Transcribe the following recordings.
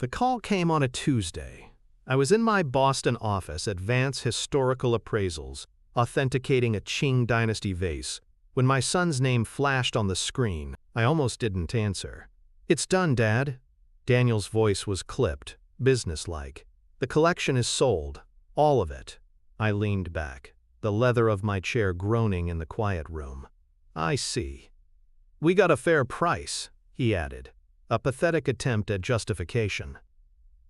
The call came on a Tuesday. I was in my Boston office at Vance Historical Appraisals, authenticating a Qing Dynasty vase, when my son's name flashed on the screen. I almost didn't answer. "It's done, Dad." Daniel's voice was clipped, businesslike. "The collection is sold. All of it." I leaned back, the leather of my chair groaning in the quiet room. "I see." "We got a fair price," he added, a pathetic attempt at justification.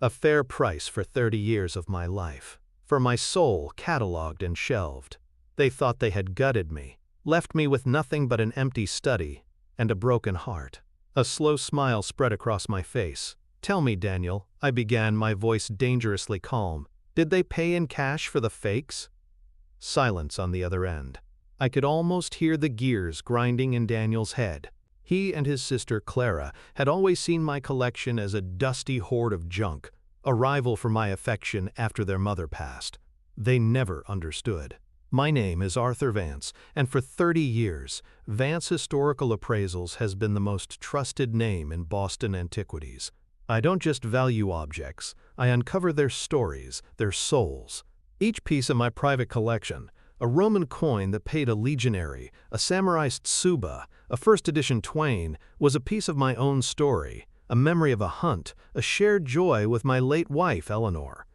A fair price for 30 years of my life, for my soul cataloged and shelved. They thought they had gutted me, left me with nothing but an empty study and a broken heart. A slow smile spread across my face. "Tell me, Daniel," I began, my voice dangerously calm, "did they pay in cash for the fakes?" Silence on the other end. I could almost hear the gears grinding in Daniel's head. He and his sister Clara had always seen my collection as a dusty hoard of junk, a rival for my affection after their mother passed. They never understood. My name is Arthur Vance, and for 30 years, Vance Historical Appraisals has been the most trusted name in Boston antiquities. I don't just value objects, I uncover their stories, their souls. Each piece of my private collection, a Roman coin that paid a legionary, a samurai tsuba, a first-edition Twain, was a piece of my own story, a memory of a hunt, a shared joy with my late wife, Eleanor.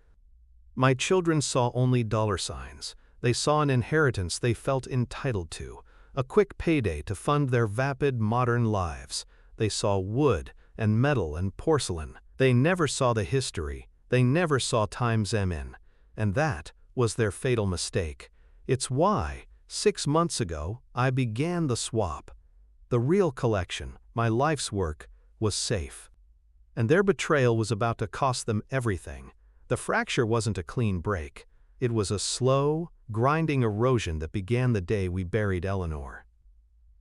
My children saw only dollar signs. They saw an inheritance they felt entitled to, a quick payday to fund their vapid modern lives. They saw wood and metal and porcelain. They never saw the history. They never saw times M.N. And that was their fatal mistake. It's why, 6 months ago, I began the swap. The real collection, my life's work, was safe. And their betrayal was about to cost them everything. The fracture wasn't a clean break. It was a slow, grinding erosion that began the day we buried Eleanor.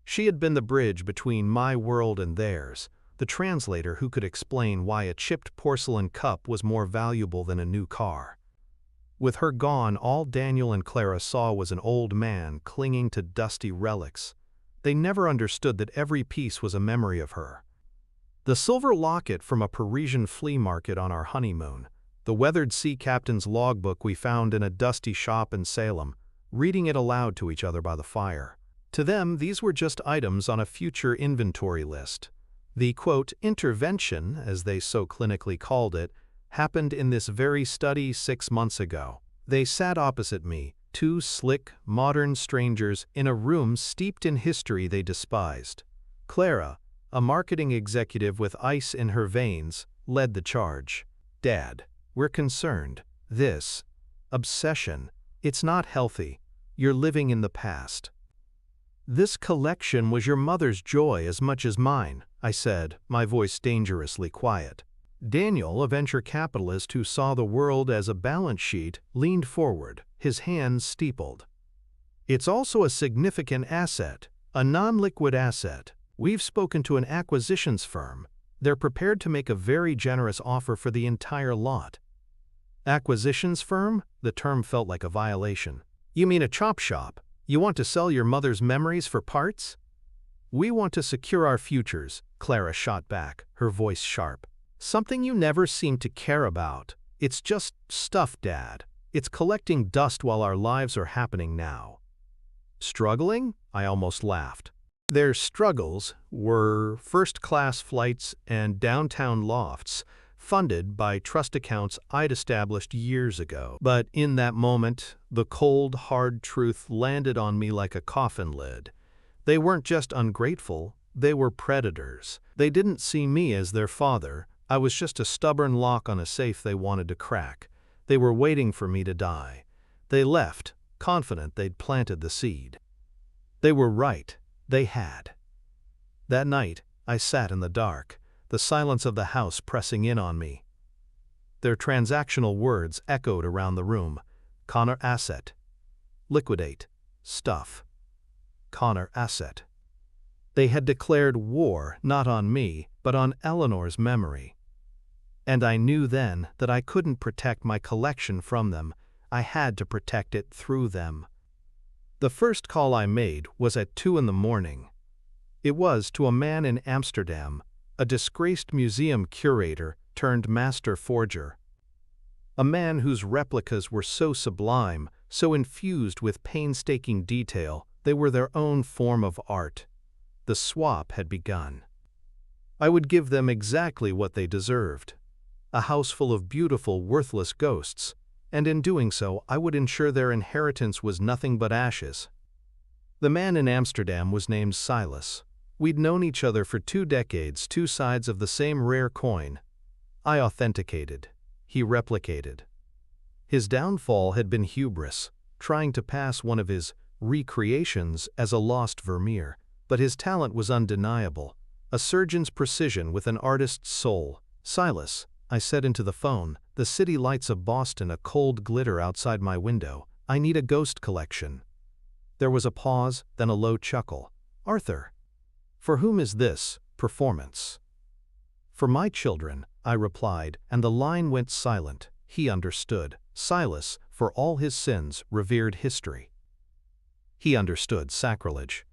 She had been the bridge between my world and theirs, the translator who could explain why a chipped porcelain cup was more valuable than a new car. With her gone, all Daniel and Clara saw was an old man clinging to dusty relics. They never understood that every piece was a memory of her. The silver locket from a Parisian flea market on our honeymoon, the weathered sea captain's logbook we found in a dusty shop in Salem, reading it aloud to each other by the fire. To them, these were just items on a future inventory list. The, quote, intervention, as they so clinically called it, happened in this very study 6 months ago. They sat opposite me, two slick, modern strangers in a room steeped in history they despised. Clara, a marketing executive with ice in her veins, led the charge. "Dad, we're concerned. This obsession, it's not healthy. You're living in the past." "This collection was your mother's joy as much as mine," I said, my voice dangerously quiet. Daniel, a venture capitalist who saw the world as a balance sheet, leaned forward, his hands steepled. "It's also a significant asset, a non-liquid asset. We've spoken to an acquisitions firm. They're prepared to make a very generous offer for the entire lot." "Acquisitions firm?" The term felt like a violation. "You mean a chop shop? You want to sell your mother's memories for parts?" "We want to secure our futures," Clara shot back, her voice sharp. "Something you never seem to care about. It's just stuff, Dad. It's collecting dust while our lives are happening now." "Struggling?" I almost laughed. Their struggles were first-class flights and downtown lofts, funded by trust accounts I'd established years ago. But in that moment, the cold, hard truth landed on me like a coffin lid. They weren't just ungrateful, they were predators. They didn't see me as their father. I was just a stubborn lock on a safe they wanted to crack. They were waiting for me to die. They left, confident they'd planted the seed. They were right. They had. That night, I sat in the dark, the silence of the house pressing in on me. Their transactional words echoed around the room. Connor asset. Liquidate. Stuff. Connor asset. They had declared war not on me, but on Eleanor's memory. And I knew then that I couldn't protect my collection from them. I had to protect it through them. The first call I made was at 2 in the morning. It was to a man in Amsterdam, a disgraced museum curator turned master forger. A man whose replicas were so sublime, so infused with painstaking detail, they were their own form of art. The swap had begun. I would give them exactly what they deserved. A house full of beautiful, worthless ghosts, and in doing so I would ensure their inheritance was nothing but ashes. The man in Amsterdam was named Silas. We'd known each other for 2 decades, 2 sides of the same rare coin. I authenticated. He replicated. His downfall had been hubris, trying to pass one of his recreations as a lost Vermeer, but his talent was undeniable, a surgeon's precision with an artist's soul. Silas, I said into the phone, the city lights of Boston a cold glitter outside my window. I need a ghost collection. There was a pause, then a low chuckle. Arthur. For whom is this performance? For my children, I replied, and the line went silent. He understood. Silas, for all his sins, revered history. He understood sacrilege.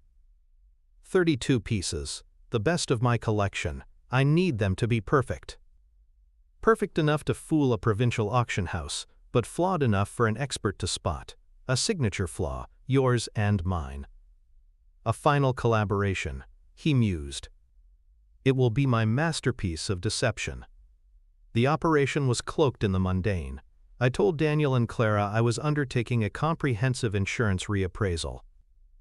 32 pieces, the best of my collection. I need them to be perfect. Perfect enough to fool a provincial auction house, but flawed enough for an expert to spot. A signature flaw, yours and mine. A final collaboration, he mused. It will be my masterpiece of deception. The operation was cloaked in the mundane. I told Daniel and Clara I was undertaking a comprehensive insurance reappraisal.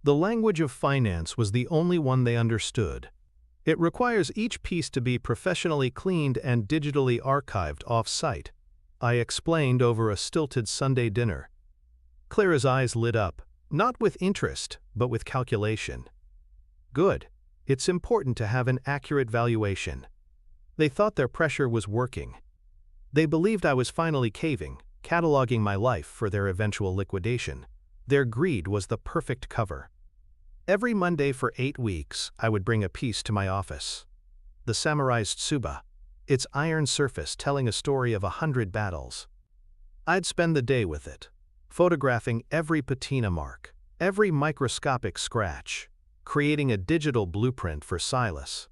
The language of finance was the only one they understood. It requires each piece to be professionally cleaned and digitally archived off-site, I explained over a stilted Sunday dinner. Clara's eyes lit up, not with interest, but with calculation. Good. It's important to have an accurate valuation. They thought their pressure was working. They believed I was finally caving, cataloging my life for their eventual liquidation. Their greed was the perfect cover. Every Monday for 8 weeks, I would bring a piece to my office. The samurai's tsuba, its iron surface telling a story of 100 battles. I'd spend the day with it, photographing every patina mark, every microscopic scratch, creating a digital blueprint for Silas.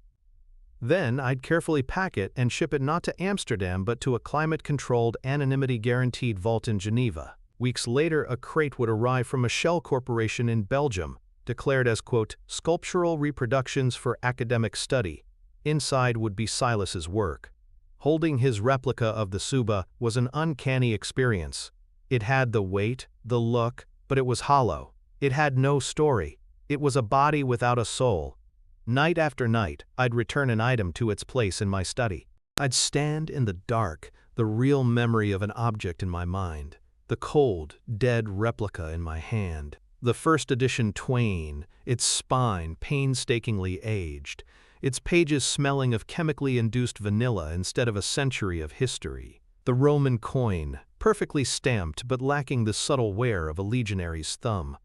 Then I'd carefully pack it and ship it not to Amsterdam but to a climate-controlled, anonymity-guaranteed vault in Geneva. Weeks later, a crate would arrive from a shell corporation in Belgium, declared as, quote, sculptural reproductions for academic study. Inside would be Silas's work. Holding his replica of the tsuba was an uncanny experience. It had the weight, the look, but it was hollow. It had no story. It was a body without a soul. Night after night, I'd return an item to its place in my study. I'd stand in the dark, the real memory of an object in my mind, the cold, dead replica in my hand. The first edition Twain, its spine painstakingly aged, its pages smelling of chemically induced vanilla instead of a century of history. The Roman coin, perfectly stamped but lacking the subtle wear of a legionary's thumb.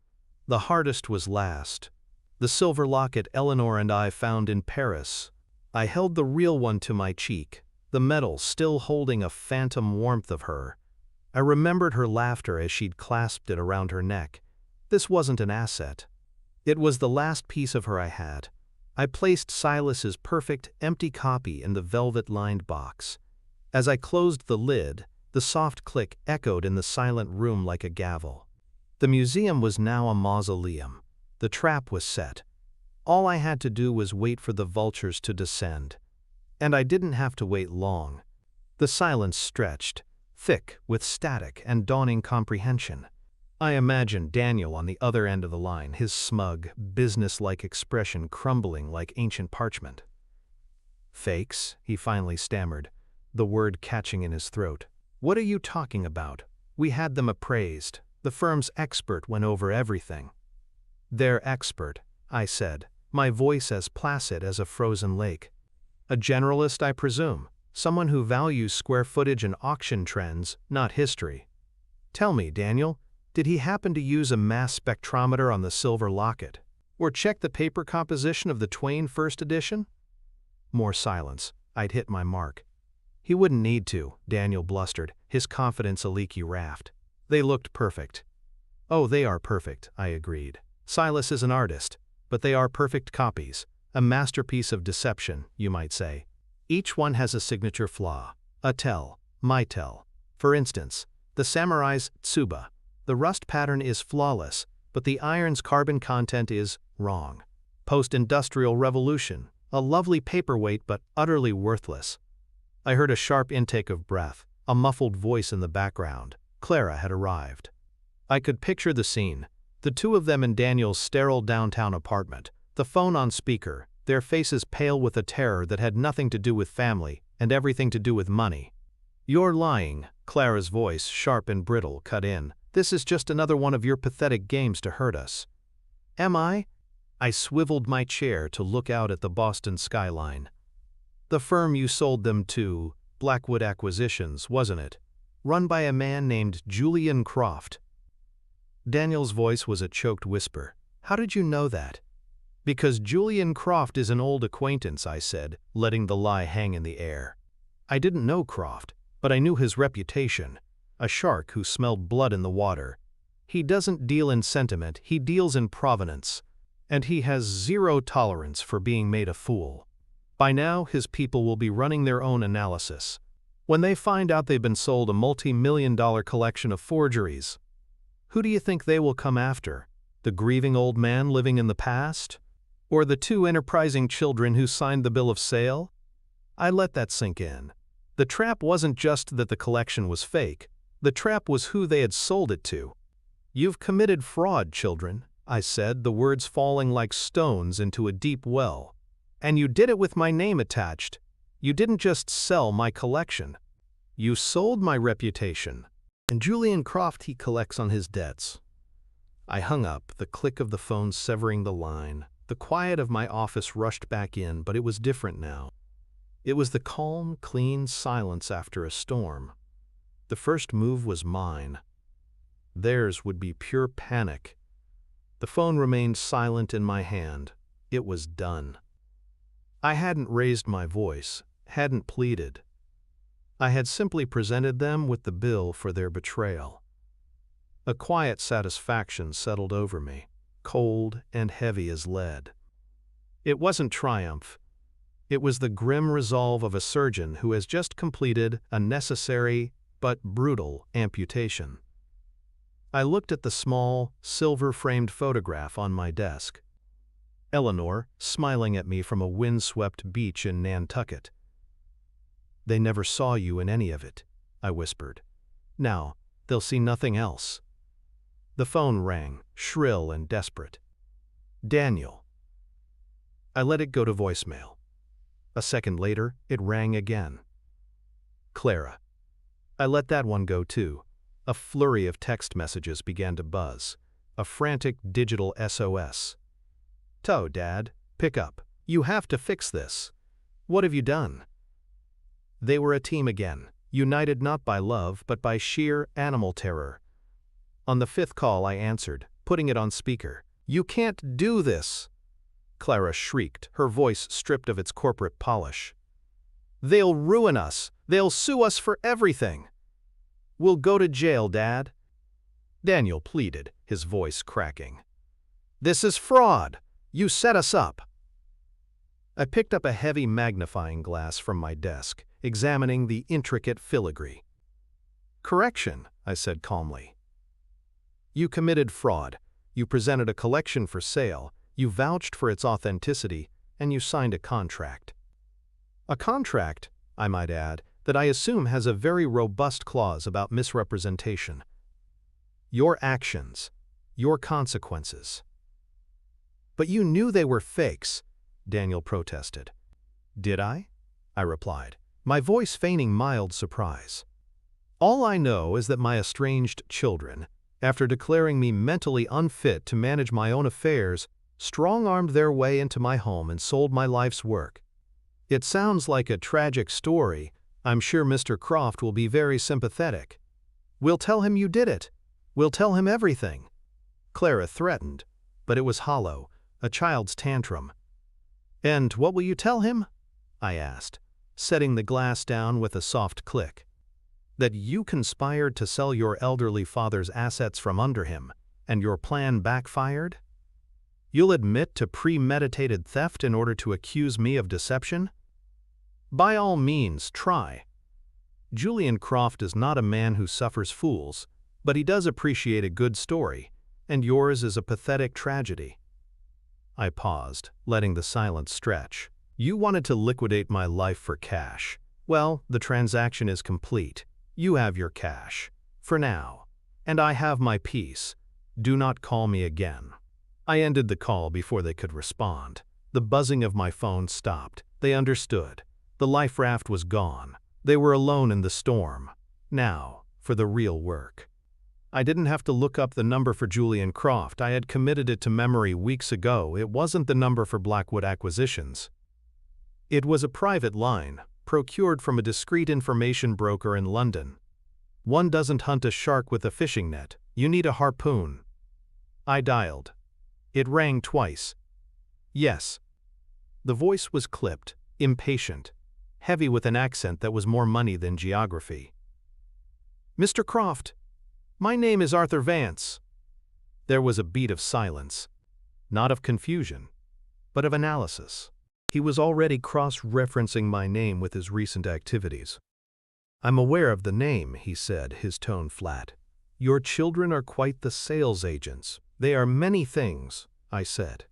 The hardest was last. The silver locket Eleanor and I found in Paris. I held the real one to my cheek, the metal still holding a phantom warmth of her. I remembered her laughter as she'd clasped it around her neck. This wasn't an asset. It was the last piece of her I had. I placed Silas's perfect, empty copy in the velvet-lined box. As I closed the lid, the soft click echoed in the silent room like a gavel. The museum was now a mausoleum. The trap was set. All I had to do was wait for the vultures to descend. And I didn't have to wait long. The silence stretched, thick with static and dawning comprehension. I imagined Daniel on the other end of the line, his smug, business-like expression crumbling like ancient parchment. Fakes, he finally stammered, the word catching in his throat. What are you talking about? We had them appraised. The firm's expert went over everything. Their expert, I said, my voice as placid as a frozen lake. A generalist, I presume, someone who values square footage and auction trends, not history. Tell me, Daniel, did he happen to use a mass spectrometer on the silver locket? Or check the paper composition of the Twain first edition? More silence. I'd hit my mark. He wouldn't need to, Daniel blustered, his confidence a leaky raft. They looked perfect. Oh, they are perfect, I agreed. Silas is an artist, but they are perfect copies, a masterpiece of deception, you might say. Each one has a signature flaw, A tell, my tell. For instance, the samurai's tsuba. The rust pattern is flawless, but the iron's carbon content is wrong. Post-industrial revolution. A lovely paperweight but utterly worthless. I heard a sharp intake of breath, a muffled voice in the background. Clara had arrived. I could picture the scene. The two of them in Daniel's sterile downtown apartment, the phone on speaker, their faces pale with a terror that had nothing to do with family and everything to do with money. "You're lying," Clara's voice, sharp and brittle, cut in. "This is just another one of your pathetic games to hurt us." "Am I?" I swiveled my chair to look out at the Boston skyline. "The firm you sold them to, Blackwood Acquisitions, wasn't it? Run by a man named Julian Croft." Daniel's voice was a choked whisper. "How did you know that?" "Because Julian Croft is an old acquaintance," I said, letting the lie hang in the air. I didn't know Croft, but I knew his reputation. A shark who smelled blood in the water. He doesn't deal in sentiment, he deals in provenance. And he has zero tolerance for being made a fool. By now, his people will be running their own analysis. When they find out they've been sold a multi-million-dollar collection of forgeries, who do you think they will come after? The grieving old man living in the past? Or the two enterprising children who signed the bill of sale? I let that sink in. The trap wasn't just that the collection was fake. The trap was who they had sold it to. "You've committed fraud, children," I said, the words falling like stones into a deep well. "And you did it with my name attached. You didn't just sell my collection. You sold my reputation. And Julian Croft, he collects on his debts." I hung up, the click of the phone severing the line. The quiet of my office rushed back in, but it was different now. It was the calm, clean silence after a storm. The first move was mine. Theirs would be pure panic. The phone remained silent in my hand. It was done. I hadn't raised my voice, hadn't pleaded. I had simply presented them with the bill for their betrayal. A quiet satisfaction settled over me, cold and heavy as lead. It wasn't triumph. It was the grim resolve of a surgeon who has just completed a necessary but brutal amputation. I looked at the small, silver-framed photograph on my desk. Eleanor, smiling at me from a wind-swept beach in Nantucket. "They never saw you in any of it," I whispered. "Now, they'll see nothing else." The phone rang, shrill and desperate. "Daniel." I let it go to voicemail. A second later, it rang again. "Clara." I let that one go too. A flurry of text messages began to buzz. A frantic digital SOS. "Toe, Dad. Pick up. You have to fix this. What have you done?" They were a team again, united not by love but by sheer animal terror. On the fifth call I answered, putting it on speaker. "You can't do this!" Clara shrieked, her voice stripped of its corporate polish. "They'll ruin us. They'll sue us for everything. We'll go to jail, Dad." Daniel pleaded, his voice cracking. "This is fraud. You set us up." I picked up a heavy magnifying glass from my desk, examining the intricate filigree. "Correction," I said calmly. "You committed fraud. You presented a collection for sale, you vouched for its authenticity, and you signed a contract. A contract, I might add, that I assume has a very robust clause about misrepresentation. Your actions, your consequences." "But you knew they were fakes," Daniel protested. "Did I?" I replied, my voice feigning mild surprise. "All I know is that my estranged children, after declaring me mentally unfit to manage my own affairs, strong-armed their way into my home and sold my life's work. It sounds like a tragic story. I'm sure Mr. Croft will be very sympathetic. We'll tell him you did it. We'll tell him everything." Clara threatened, but it was hollow, a child's tantrum. "And what will you tell him?" I asked, setting the glass down with a soft click. "That you conspired to sell your elderly father's assets from under him, and your plan backfired? You'll admit to premeditated theft in order to accuse me of deception? By all means, try. Julian Croft is not a man who suffers fools, but he does appreciate a good story, and yours is a pathetic tragedy." I paused, letting the silence stretch. "You wanted to liquidate my life for cash. Well, the transaction is complete. You have your cash. For now. And I have my peace. Do not call me again." I ended the call before they could respond. The buzzing of my phone stopped. They understood. The life raft was gone. They were alone in the storm. Now, for the real work. I didn't have to look up the number for Julian Croft. I had committed it to memory weeks ago. It wasn't the number for Blackwood Acquisitions. It was a private line, procured from a discreet information broker in London. One doesn't hunt a shark with a fishing net. You need a harpoon. I dialed. It rang twice. "Yes." The voice was clipped, impatient, heavy with an accent that was more money than geography. "Mr. Croft, my name is Arthur Vance." There was a beat of silence, not of confusion, but of analysis. He was already cross-referencing my name with his recent activities. "I'm aware of the name," he said, his tone flat. "Your children are quite the sales agents." "They are many things," I said.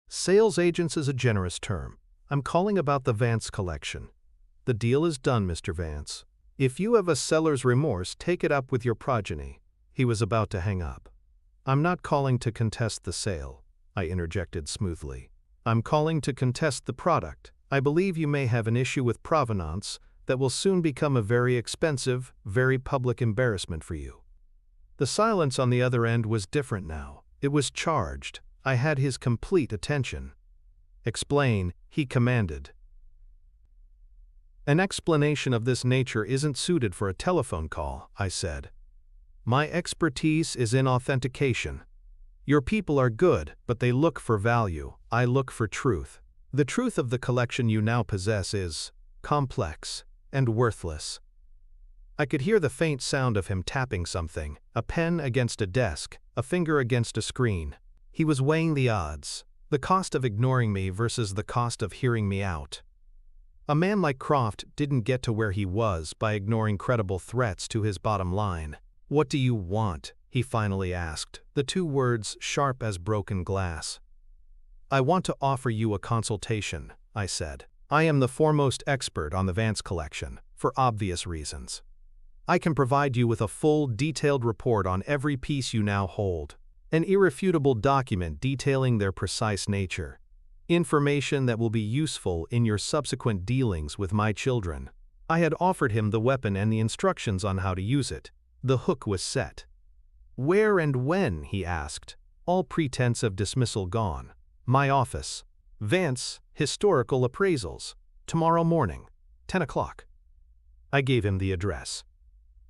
"Sales agents is a generous term. I'm calling about the Vance collection. The deal is done, Mr. Vance. If you have a seller's remorse, take it up with your progeny." He was about to hang up. "I'm not calling to contest the sale," I interjected smoothly. "I'm calling to contest the product. I believe you may have an issue with provenance that will soon become a very expensive, very public embarrassment for you." The silence on the other end was different now. It was charged. I had his complete attention. "Explain," he commanded. "An explanation of this nature isn't suited for a telephone call," I said. "My expertise is in authentication. Your people are good, but they look for value. I look for truth. The truth of the collection you now possess is complex and worthless." I could hear the faint sound of him tapping something, a pen against a desk, a finger against a screen. He was weighing the odds, the cost of ignoring me versus the cost of hearing me out. A man like Croft didn't get to where he was by ignoring credible threats to his bottom line. "What do you want?" he finally asked, the two words sharp as broken glass. "I want to offer you a consultation," I said. "I am the foremost expert on the Vance collection, for obvious reasons. I can provide you with a full, detailed report on every piece you now hold, an irrefutable document detailing their precise nature, information that will be useful in your subsequent dealings with my children." I had offered him the weapon and the instructions on how to use it. The hook was set. "Where and when?" he asked, all pretense of dismissal gone. "My office. Vance, Historical Appraisals. Tomorrow morning, 10 o'clock. I gave him the address.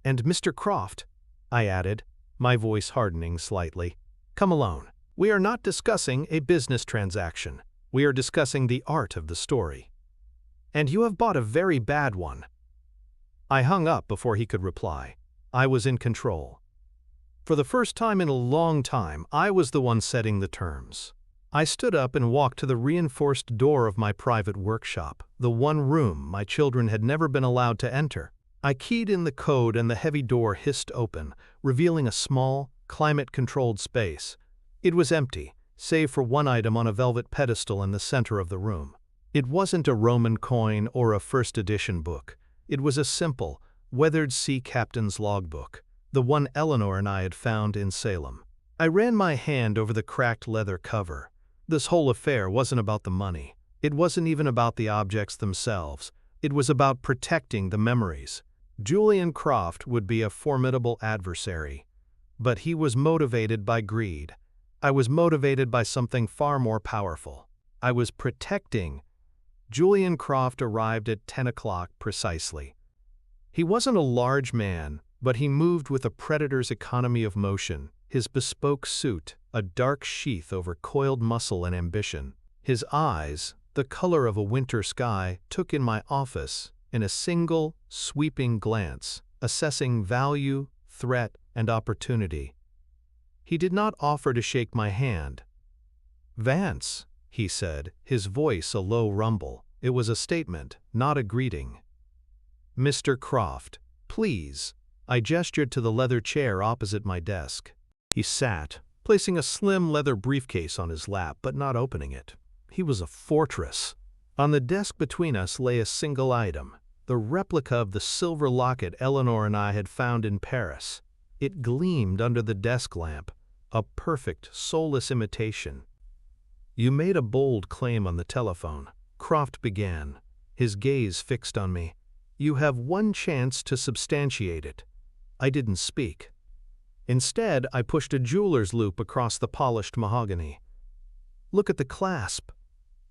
"And Mr. Croft," I added, my voice hardening slightly, "come alone. We are not discussing a business transaction. We are discussing the art of the story. And you have bought a very bad one." I hung up before he could reply. I was in control. For the first time in a long time, I was the one setting the terms. I stood up and walked to the reinforced door of my private workshop, the one room my children had never been allowed to enter. I keyed in the code and the heavy door hissed open, revealing a small, climate-controlled space. It was empty, save for one item on a velvet pedestal in the center of the room. It wasn't a Roman coin or a first edition book. It was a simple, weathered sea captain's logbook, the one Eleanor and I had found in Salem. I ran my hand over the cracked leather cover. This whole affair wasn't about the money. It wasn't even about the objects themselves. It was about protecting the memories. Julian Croft would be a formidable adversary, but he was motivated by greed. I was motivated by something far more powerful. I was protecting. Julian Croft arrived at 10 o'clock precisely. He wasn't a large man, but he moved with a predator's economy of motion, his bespoke suit, a dark sheath over coiled muscle and ambition. His eyes, the color of a winter sky, took in my office in a single, sweeping glance, assessing value, threat, and opportunity. He did not offer to shake my hand. "Vance," he said, his voice a low rumble. It was a statement, not a greeting. "Mr. Croft," Please. I gestured to the leather chair opposite my desk. He sat, placing a slim leather briefcase on his lap but not opening it. He was a fortress. On the desk between us lay a single item, the replica of the silver locket Eleanor and I had found in Paris. It gleamed under the desk lamp, a perfect, soulless imitation. You made a bold claim on the telephone, Croft began, his gaze fixed on me. You have one chance to substantiate it. I didn't speak. Instead, I pushed a jeweler's loop across the polished mahogany. Look at the clasp.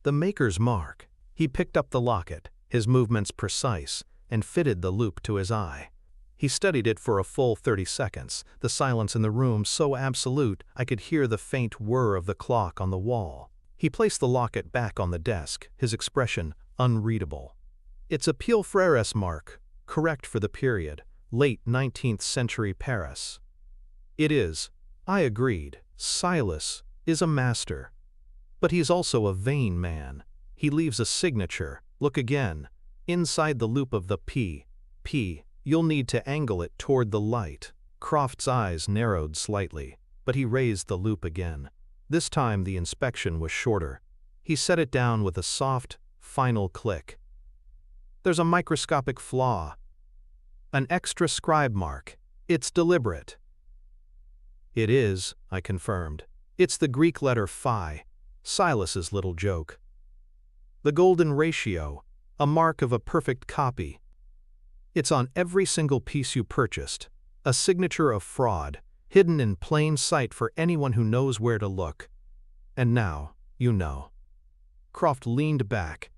The maker's mark. He picked up the locket, his movements precise, and fitted the loop to his eye. He studied it for a full 30 seconds, the silence in the room so absolute I could hear the faint whir of the clock on the wall. He placed the locket back on the desk, his expression unreadable. It's a Pile Frères mark, correct for the period, late 19th century Paris. It is, I agreed. Silas is a master. But he's also a vain man. He leaves a signature, look again, inside the loop of the P. You'll need to angle it toward the light. Croft's eyes narrowed slightly, but he raised the loop again. This time the inspection was shorter. He set it down with a soft, final click. There's a microscopic flaw. An extra scribe mark. It's deliberate. It is, I confirmed. It's the Greek letter phi, Silas's little joke. The golden ratio, a mark of a perfect copy. It's on every single piece you purchased, a signature of fraud, hidden in plain sight for anyone who knows where to look. And now, you know. Croft leaned back,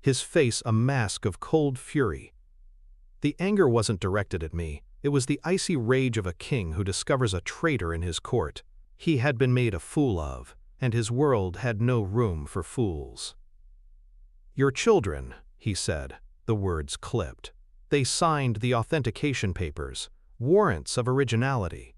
his face a mask of cold fury. The anger wasn't directed at me. It was the icy rage of a king who discovers a traitor in his court. He had been made a fool of, and his world had no room for fools. Your children, he said, the words clipped. They signed the authentication papers, warrants of originality.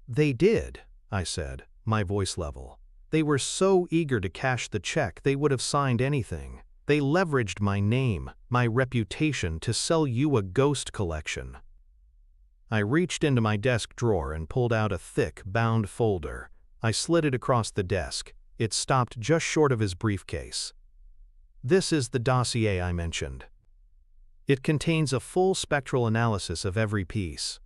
They did, I said, my voice level. They were so eager to cash the check they would have signed anything. They leveraged my name, my reputation to sell you a ghost collection. I reached into my desk drawer and pulled out a thick, bound folder. I slid it across the desk. It stopped just short of his briefcase. This is the dossier I mentioned. It contains a full spectral analysis of every piece.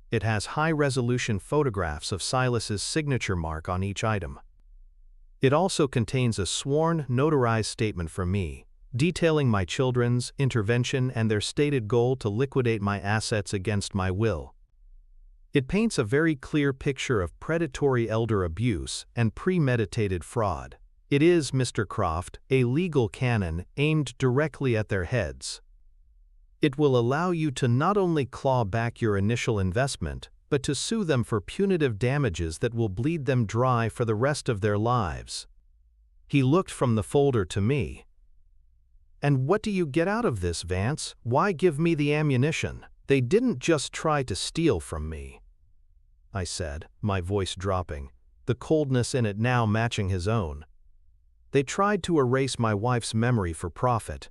It has high-resolution photographs of Silas's signature mark on each item. It also contains a sworn, notarized statement from me, detailing my children's intervention and their stated goal to liquidate my assets against my will. It paints a very clear picture of predatory elder abuse and premeditated fraud. It is, Mr. Croft, a legal cannon aimed directly at their heads. It will allow you to not only claw back your initial investment, but to sue them for punitive damages that will bleed them dry for the rest of their lives. He looked from the folder to me. And what do you get out of this, Vance? Why give me the ammunition? They didn't just try to steal from me, I said, my voice dropping, the coldness in it now matching his own. They tried to erase my wife's memory for profit.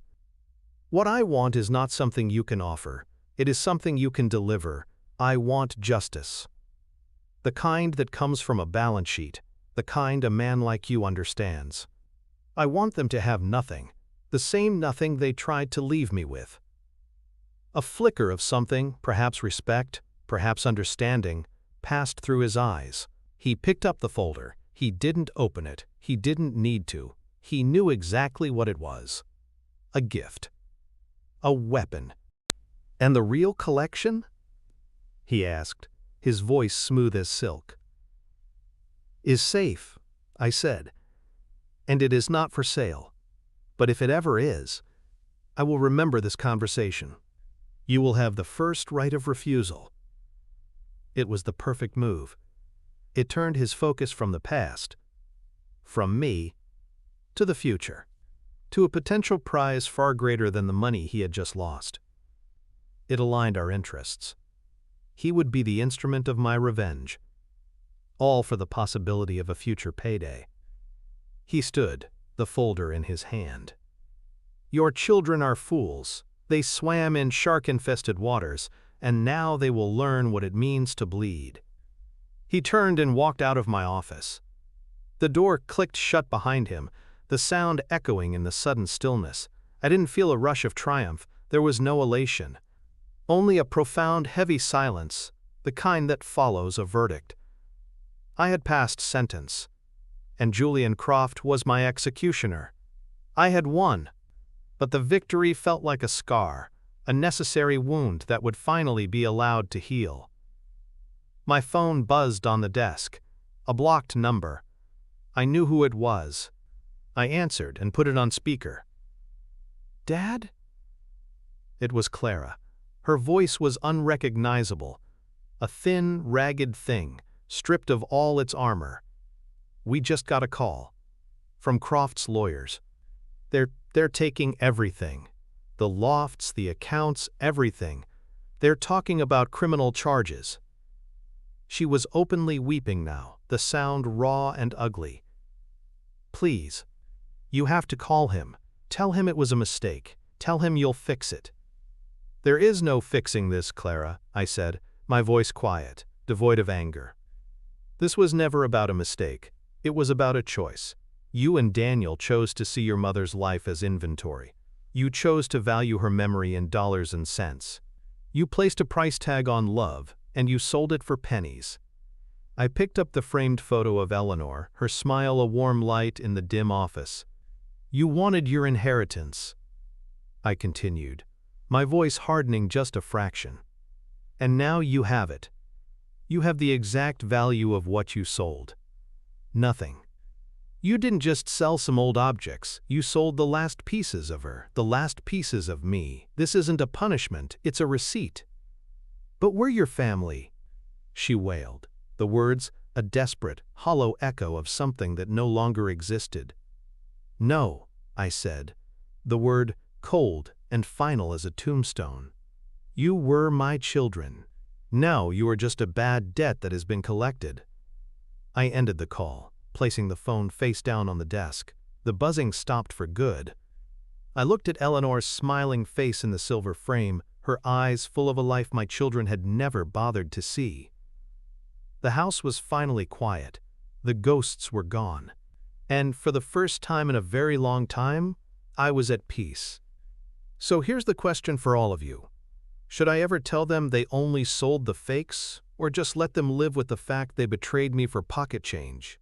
What I want is not something you can offer. It is something you can deliver. I want justice. The kind that comes from a balance sheet, the kind a man like you understands. I want them to have nothing, the same nothing they tried to leave me with. A flicker of something, perhaps respect, perhaps understanding, passed through his eyes. He picked up the folder. He didn't open it. He didn't need to. He knew exactly what it was. A gift. A weapon. And the real collection? He asked, his voice smooth as silk. Is safe, I said, and it is not for sale. But if it ever is, I will remember this conversation. You will have the first right of refusal. It was the perfect move. It turned his focus from the past, from me, to the future, to a potential prize far greater than the money he had just lost. It aligned our interests. He would be the instrument of my revenge, all for the possibility of a future payday. He stood, the folder in his hand. Your children are fools. They swam in shark-infested waters, and now they will learn what it means to bleed." He turned and walked out of my office. The door clicked shut behind him, the sound echoing in the sudden stillness. I didn't feel a rush of triumph. There was no elation. Only a profound, heavy silence, the kind that follows a verdict. I had passed sentence, and Julian Croft was my executioner. I had won, but the victory felt like a scar, a necessary wound that would finally be allowed to heal. My phone buzzed on the desk, a blocked number. I knew who it was. I answered and put it on speaker. "Dad?" It was Clara. Her voice was unrecognizable, a thin, ragged thing, stripped of all its armor. "We just got a call. From Croft's lawyers. They're taking everything. The lofts, the accounts, everything. They're talking about criminal charges." She was openly weeping now, the sound raw and ugly. "Please. You have to call him. Tell him it was a mistake. Tell him you'll fix it." "There is no fixing this, Clara," I said, my voice quiet, devoid of anger. "This was never about a mistake. It was about a choice. You and Daniel chose to see your mother's life as inventory. You chose to value her memory in dollars and cents. You placed a price tag on love, and you sold it for pennies." I picked up the framed photo of Eleanor, her smile a warm light in the dim office. "You wanted your inheritance," I continued, my voice hardening just a fraction. "And now you have it. You have the exact value of what you sold. Nothing. You didn't just sell some old objects, you sold the last pieces of her, the last pieces of me. This isn't a punishment, it's a receipt." "But we're your family," she wailed, the words a desperate, hollow echo of something that no longer existed. "No," I said, the word cold and final as a tombstone. "You were my children. Now you are just a bad debt that has been collected." I ended the call, placing the phone face down on the desk. The buzzing stopped for good. I looked at Eleanor's smiling face in the silver frame, her eyes full of a life my children had never bothered to see. The house was finally quiet. The ghosts were gone. And for the first time in a very long time, I was at peace. So here's the question for all of you. Should I ever tell them they only sold the fakes, or just let them live with the fact they betrayed me for pocket change?